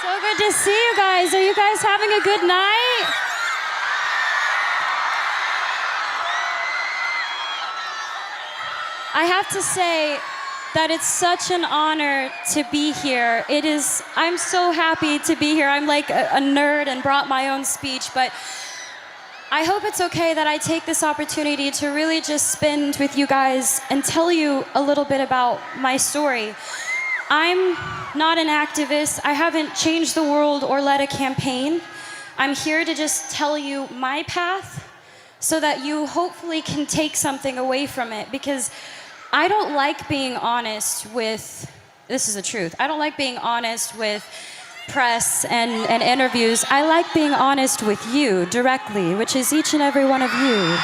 So good to see you guys. Are you guys having a good night? I have to say that it's such an honor to be here. I'm so happy to be here. I'm like a nerd and brought my own speech, but I hope it's okay that I take this opportunity to really just spend with you guys and tell you a little bit about my story. I'm not an activist. I haven't changed the world or led a campaign. I'm here to just tell you my path so that you hopefully can take something away from it, because I don't like being honest with, this is the truth, I don't like being honest with press and interviews. I like being honest with you directly, which is each and every one of you.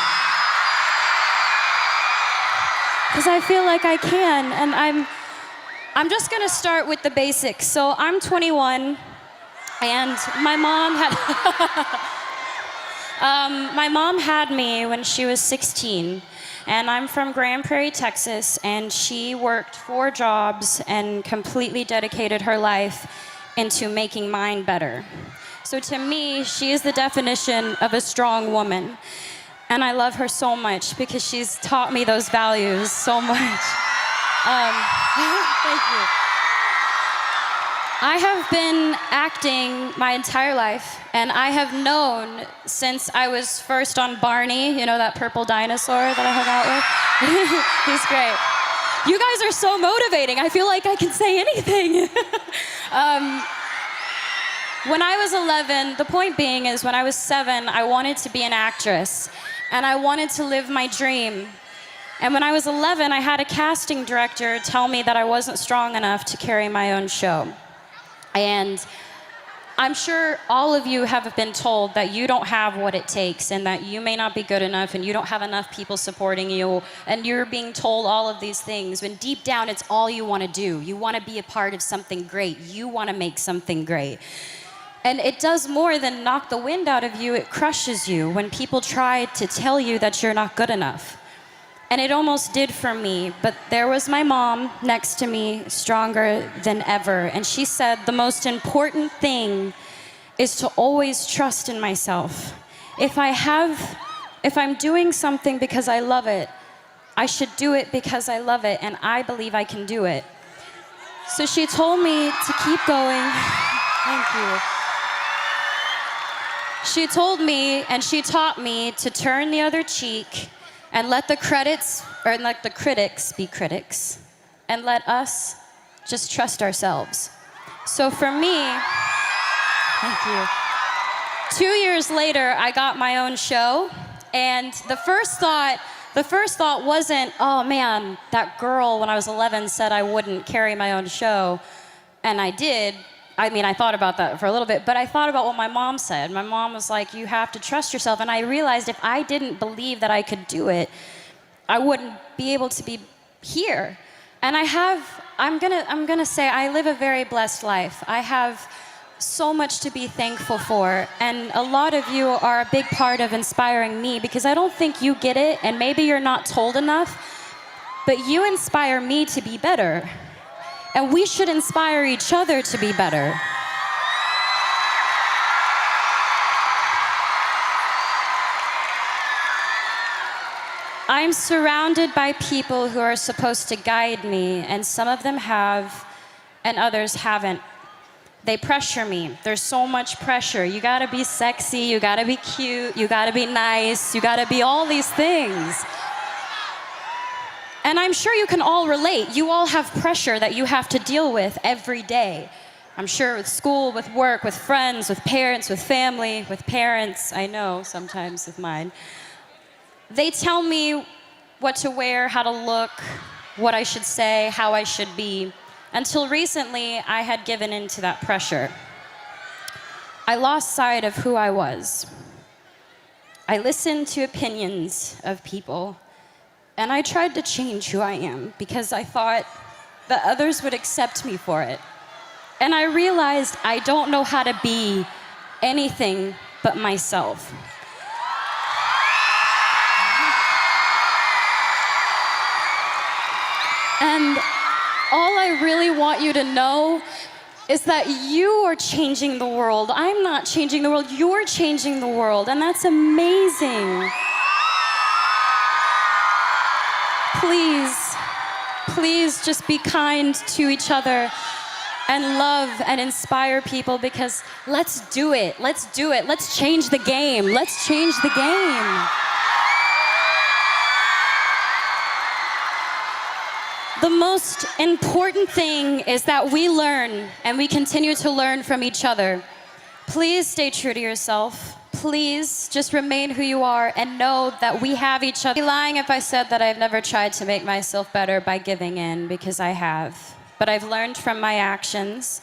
Because I feel like I can, and I'm just gonna start with the basics. So I'm 21, and my mom had me when she was 16. And I'm from Grand Prairie, Texas, and she worked 4 jobs and completely dedicated her life into making mine better. So to me, she is the definition of a strong woman. And I love her so much because she's taught me those values so much. Thank you. I have been acting my entire life, and I have known since I was first on Barney, you know, that purple dinosaur that I hung out with? He's great. You guys are so motivating. I feel like I can say anything. When I was 11, the point being is when I was 7, I wanted to be an actress, and I wanted to live my dream. And when I was 11, I had a casting director tell me that I wasn't strong enough to carry my own show. And I'm sure all of you have been told that you don't have what it takes and that you may not be good enough and you don't have enough people supporting you, and you're being told all of these things when deep down it's all you want to do. You want to be a part of something great. You want to make something great. And it does more than knock the wind out of you. It crushes you when people try to tell you that you're not good enough. And it almost did for me, but there was my mom next to me, stronger than ever. And she said, the most important thing is to always trust in myself. If I'm doing something because I love it, I should do it because I love it, and I believe I can do it. So she told me to keep going. Thank you. She told me, and she taught me to turn the other cheek and let the critics be critics, and let us just trust ourselves. So for me, thank you. 2 years later, I got my own show, and the first thought wasn't, oh man, that girl when I was 11 said I wouldn't carry my own show, and I did. I mean, I thought about that for a little bit, but I thought about what my mom said. My mom was like, you have to trust yourself. And I realized if I didn't believe that I could do it, I wouldn't be able to be here. And I'm gonna say I live a very blessed life. I have so much to be thankful for. And a lot of you are a big part of inspiring me, because I don't think you get it, and maybe you're not told enough, but you inspire me to be better. And we should inspire each other to be better. I'm surrounded by people who are supposed to guide me, and some of them have, and others haven't. They pressure me. There's so much pressure. You gotta be sexy, you gotta be cute, you gotta be nice, you gotta be all these things. And I'm sure you can all relate. You all have pressure that you have to deal with every day. I'm sure with school, with work, with friends, with parents, with family, with parents, I know sometimes with mine. They tell me what to wear, how to look, what I should say, how I should be. Until recently, I had given in to that pressure. I lost sight of who I was. I listened to opinions of people, and I tried to change who I am because I thought that others would accept me for it. And I realized I don't know how to be anything but myself. And all I really want you to know is that you are changing the world. I'm not changing the world, you're changing the world, and that's amazing. Please, please just be kind to each other and love and inspire people, because let's do it. Let's do it. Let's change the game. Let's change the game. The most important thing is that we learn and we continue to learn from each other. Please stay true to yourself. Please just remain who you are and know that we have each other. I'd be lying if I said that I've never tried to make myself better by giving in, because I have. But I've learned from my actions,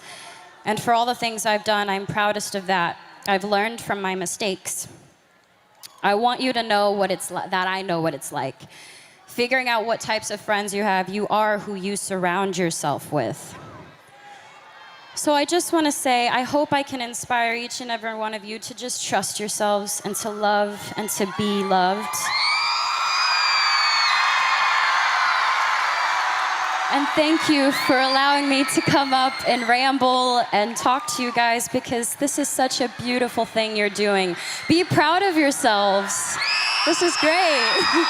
and for all the things I've done, I'm proudest of that. I've learned from my mistakes. I want you to know what it's like, that I know what it's like. Figuring out what types of friends you have, you are who you surround yourself with. So I just want to say, I hope I can inspire each and every one of you to just trust yourselves and to love and to be loved. And thank you for allowing me to come up and ramble and talk to you guys, because this is such a beautiful thing you're doing. Be proud of yourselves. This is great.